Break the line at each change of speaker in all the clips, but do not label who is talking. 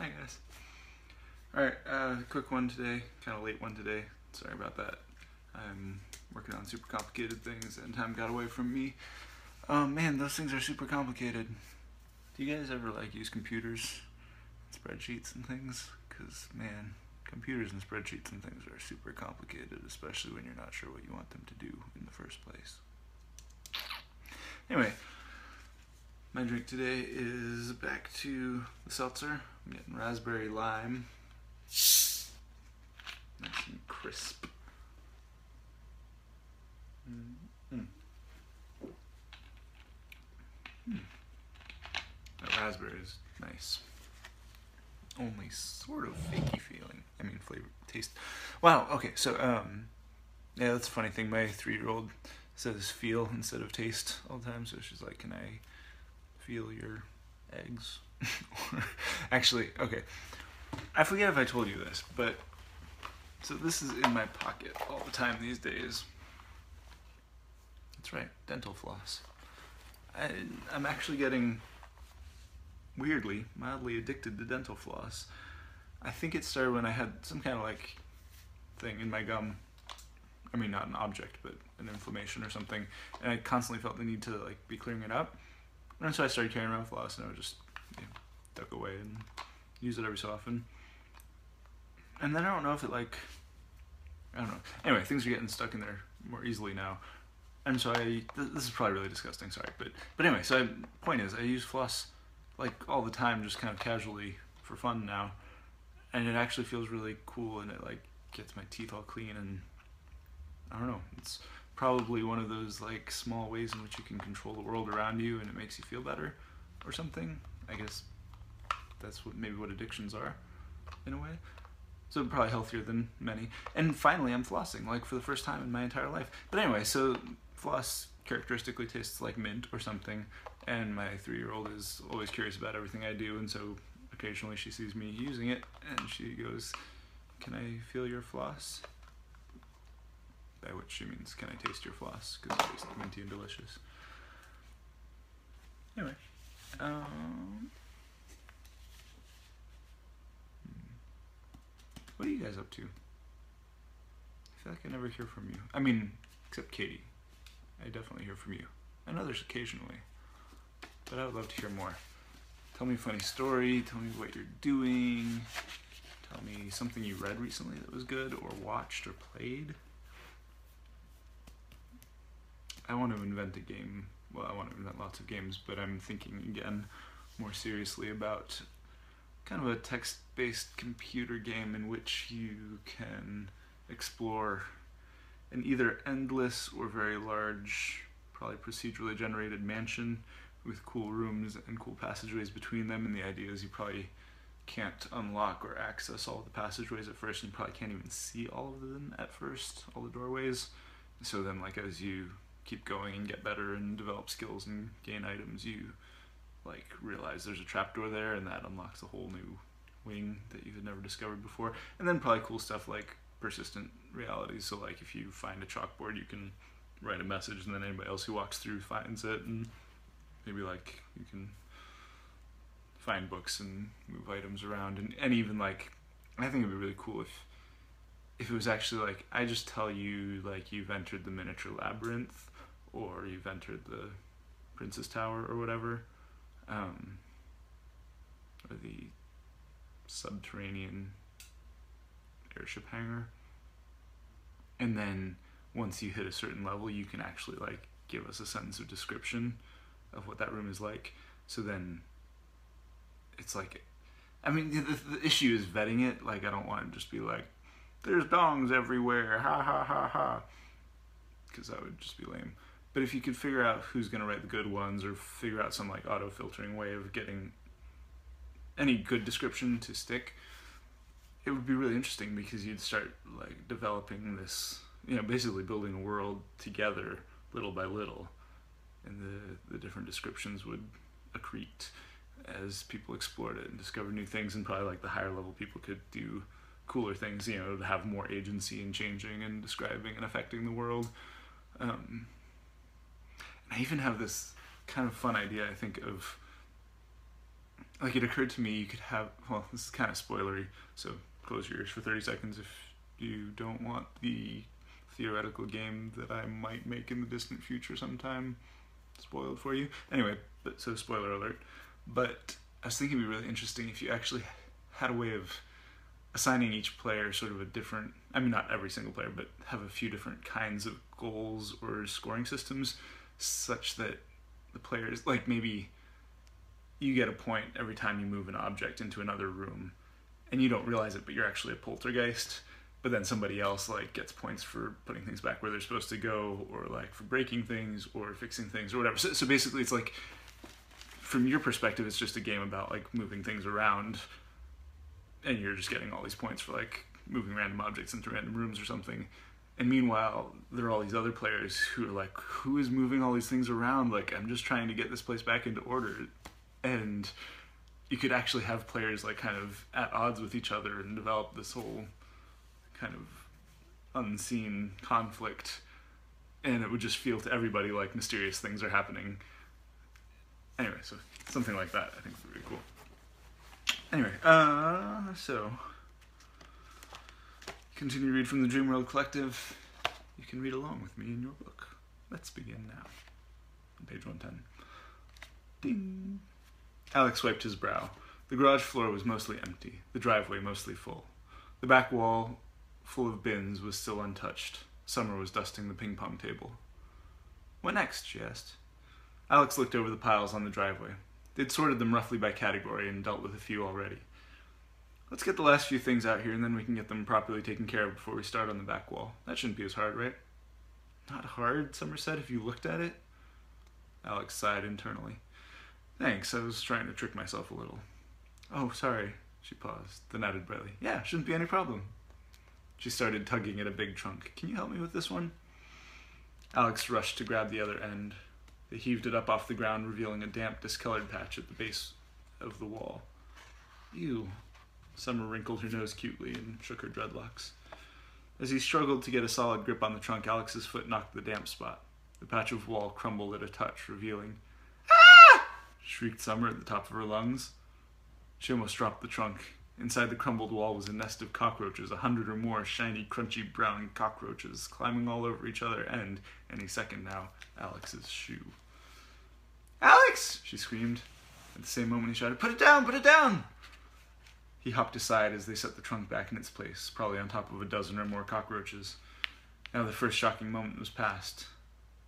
Hi guys. Alright, quick one today, kind of late one today. Sorry about that. I'm working on super complicated things and time got away from me. Man, those things are super complicated. Do you guys ever use computers, spreadsheets and things? Cause man, computers and spreadsheets and things are super complicated, especially when you're not sure what you want them to do in the first place. Anyway, my drink today is back to the seltzer. I'm getting raspberry lime. Nice and crisp. That raspberry is nice. Only sort of fakey feeling. I mean, flavor, taste. Wow, okay, so, yeah, that's a funny thing. My 3-year-old says feel instead of taste all the time, so she's like, can I feel your eggs? Actually, okay. I forget if I told you this, but so this is in my pocket all the time these days. That's right, dental floss. I'm actually getting, weirdly, mildly addicted to dental floss. I think it started when I had some kind of thing in my gum. I mean, not an object, but an inflammation or something. And I constantly felt the need to be clearing it up. And so I started carrying around floss, and I would just duck away and use it every so often. And then I don't know if it I don't know. Anyway, things are getting stuck in there more easily now. And so this is probably really disgusting, sorry. But anyway, so point is, I use floss all the time, just kind of casually for fun now. And it actually feels really cool, and it gets my teeth all clean, and I don't know, it's probably one of those small ways in which you can control the world around you and it makes you feel better or something. I guess that's maybe what addictions are in a way. So probably healthier than many. And finally I'm flossing for the first time in my entire life. But anyway, so floss characteristically tastes like mint or something, and my 3-year-old is always curious about everything I do, and so occasionally she sees me using it and she goes, "Can I feel your floss?" By which she means, "Can I taste your floss?" Because it tastes minty and delicious. Anyway, what are you guys up to? I feel like I never hear from you. I mean, except Katie. I definitely hear from you. And others occasionally. But I would love to hear more. Tell me a funny story. Tell me what you're doing. Tell me something you read recently that was good, or watched, or played. I want to invent a game. Well, I want to invent lots of games, but I'm thinking again more seriously about kind of a text-based computer game in which you can explore an either endless or very large, probably procedurally generated mansion with cool rooms and cool passageways between them, and the idea is you probably can't unlock or access all of the passageways at first, and you probably can't even see all of them at first, all the doorways. So then as you keep going and get better and develop skills and gain items, you realize there's a trapdoor there, and that unlocks a whole new wing that you had never discovered before. And then probably cool stuff like persistent realities. So if you find a chalkboard, you can write a message, and then anybody else who walks through finds it, and maybe you can find books and move items around, and even I think it'd be really cool if it was actually I just tell you you've entered the miniature labyrinth, or you've entered the Princess Tower or whatever, or the subterranean airship hangar, and then once you hit a certain level you can actually give us a sentence of description of what that room is like. So then it's I mean, the issue is vetting it. I don't want to just be there's dongs everywhere, ha ha ha ha, because that would just be lame. But if you could figure out who's going to write the good ones, or figure out some auto-filtering way of getting any good description to stick, it would be really interesting, because you'd start developing this, basically building a world together little by little, and the different descriptions would accrete as people explored it and discovered new things, and probably the higher level people could do cooler things, to have more agency in changing and describing and affecting the world. And I even have this kind of fun idea, I think, of like, it occurred to me you could have, well, this is kind of spoilery, so close your ears for 30 seconds if you don't want the theoretical game that I might make in the distant future sometime spoiled for you. Anyway, so spoiler alert. But I was thinking it'd be really interesting if you actually had a way of assigning each player sort of a different, I mean, not every single player, but have a few different kinds of goals or scoring systems, such that the players, like, maybe you get a point every time you move an object into another room, and you don't realize it, but you're actually a poltergeist. But then somebody else, like, gets points for putting things back where they're supposed to go, or, like, for breaking things, or fixing things, or whatever. So basically, it's like, from your perspective, it's just a game about, like, moving things around, and you're just getting all these points for, like, moving random objects into random rooms or something. And meanwhile, there are all these other players who are like, who is moving all these things around? Like, I'm just trying to get this place back into order. And you could actually have players, like, kind of at odds with each other and develop this whole kind of unseen conflict, and it would just feel to everybody like mysterious things are happening. Anyway, so something like that I think would be really cool. Anyway, so continue to read from the Dreamworld Collective. You can read along with me in your book. Let's begin now. On page 110. Ding. Alex wiped his brow. The garage floor was mostly empty, the driveway mostly full. The back wall, full of bins, was still untouched. Summer was dusting the ping-pong table. What next? She asked. Alex looked over the piles on the driveway. They'd sorted them roughly by category and dealt with a few already. Let's get the last few things out here, and then we can get them properly taken care of before we start on the back wall. That shouldn't be as hard, right? Not hard, Summer said, if you looked at it. Alex sighed internally. Thanks, I was trying to trick myself a little. Oh, sorry. She paused, then added brightly. Yeah, shouldn't be any problem. She started tugging at a big trunk. Can you help me with this one? Alex rushed to grab the other end. They heaved it up off the ground, revealing a damp, discolored patch at the base of the wall. Ew. Summer wrinkled her nose cutely and shook her dreadlocks. As he struggled to get a solid grip on the trunk, Alex's foot knocked the damp spot. The patch of wall crumbled at a touch, revealing... Ah! Shrieked Summer at the top of her lungs. She almost dropped the trunk. Inside the crumbled wall was a nest of cockroaches, 100 or more shiny, crunchy brown cockroaches, climbing all over each other and, any second now, Alex's shoe. Alex! She screamed. At the same moment he shouted, Put it down! Put it down! He hopped aside as they set the trunk back in its place, probably on top of a dozen or more cockroaches. Now the first shocking moment was past.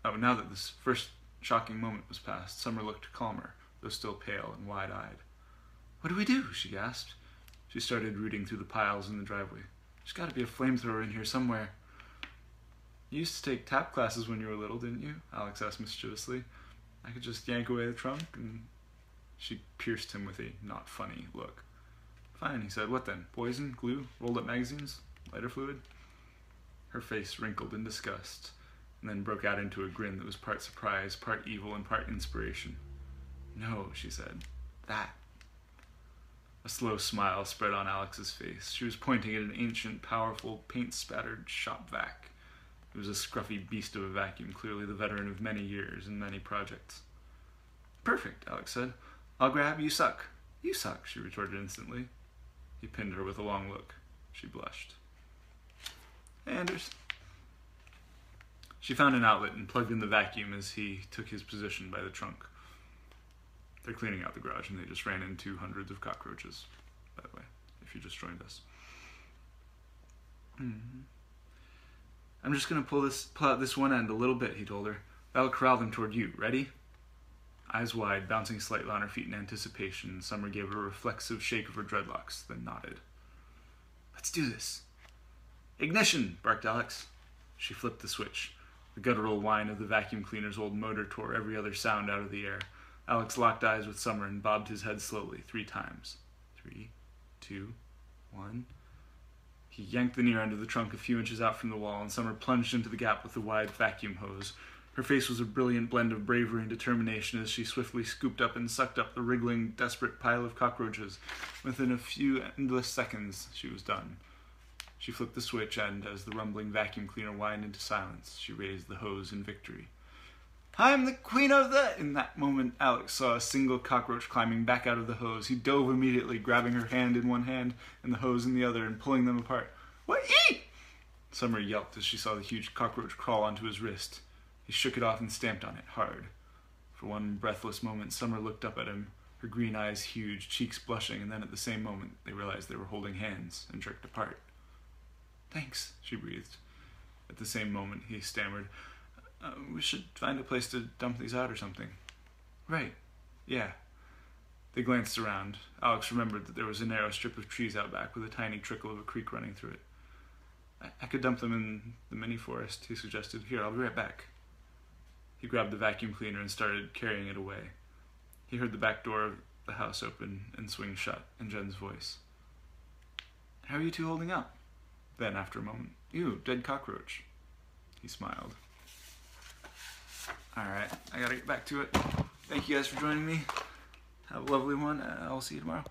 Now that this first shocking moment was past, Summer looked calmer, though still pale and wide-eyed. What do we do? She gasped. She started rooting through the piles in the driveway. There's got to be a flamethrower in here somewhere. You used to take tap classes when you were little, didn't you? Alex asked mischievously. I could just yank away the trunk, and she pierced him with a not funny look. Fine, he said. What then? Poison? Glue? Rolled up magazines? Lighter fluid? Her face wrinkled in disgust, and then broke out into a grin that was part surprise, part evil, and part inspiration. No, she said. That. A slow smile spread on Alex's face. She was pointing at an ancient, powerful, paint-spattered shop vac. It was a scruffy beast of a vacuum, clearly the veteran of many years and many projects. Perfect, Alex said. I'll grab, you suck. You suck, she retorted instantly. He pinned her with a long look. She blushed. Hey, Anders. She found an outlet and plugged in the vacuum as he took his position by the trunk. They're cleaning out the garage, and they just ran into hundreds of cockroaches, by the way, if you just joined us. I'm just going to pull out this one end a little bit, he told her. That'll corral them toward you. Ready? Eyes wide, bouncing slightly on her feet in anticipation, Summer gave her a reflexive shake of her dreadlocks, then nodded. Let's do this. Ignition, barked Alex. She flipped the switch. The guttural whine of the vacuum cleaner's old motor tore every other sound out of the air. Alex locked eyes with Summer and bobbed his head slowly, 3 times. 3, 2, 1. He yanked the near end of the trunk a few inches out from the wall, and Summer plunged into the gap with the wide vacuum hose. Her face was a brilliant blend of bravery and determination as she swiftly scooped up and sucked up the wriggling, desperate pile of cockroaches. Within a few endless seconds, she was done. She flipped the switch, and as the rumbling vacuum cleaner whined into silence, she raised the hose in victory. I'm the queen of the... In that moment, Alex saw a single cockroach climbing back out of the hose. He dove immediately, grabbing her hand in one hand and the hose in the other and pulling them apart. What? Eat! Summer yelped as she saw the huge cockroach crawl onto his wrist. He shook it off and stamped on it, hard. For one breathless moment, Summer looked up at him, her green eyes huge, cheeks blushing, and then at the same moment, they realized they were holding hands and jerked apart. Thanks, she breathed. At the same moment, he stammered, we should find a place to dump these out or something. Right. Yeah. They glanced around. Alex remembered that there was a narrow strip of trees out back with a tiny trickle of a creek running through it. I could dump them in the mini forest, he suggested. Here, I'll be right back. He grabbed the vacuum cleaner and started carrying it away. He heard the back door of the house open and swing shut, and Jen's voice. How are you two holding up? Then, after a moment, ew, dead cockroach. He smiled. Alright, I gotta get back to it. Thank you guys for joining me. Have a lovely one, and I'll see you tomorrow.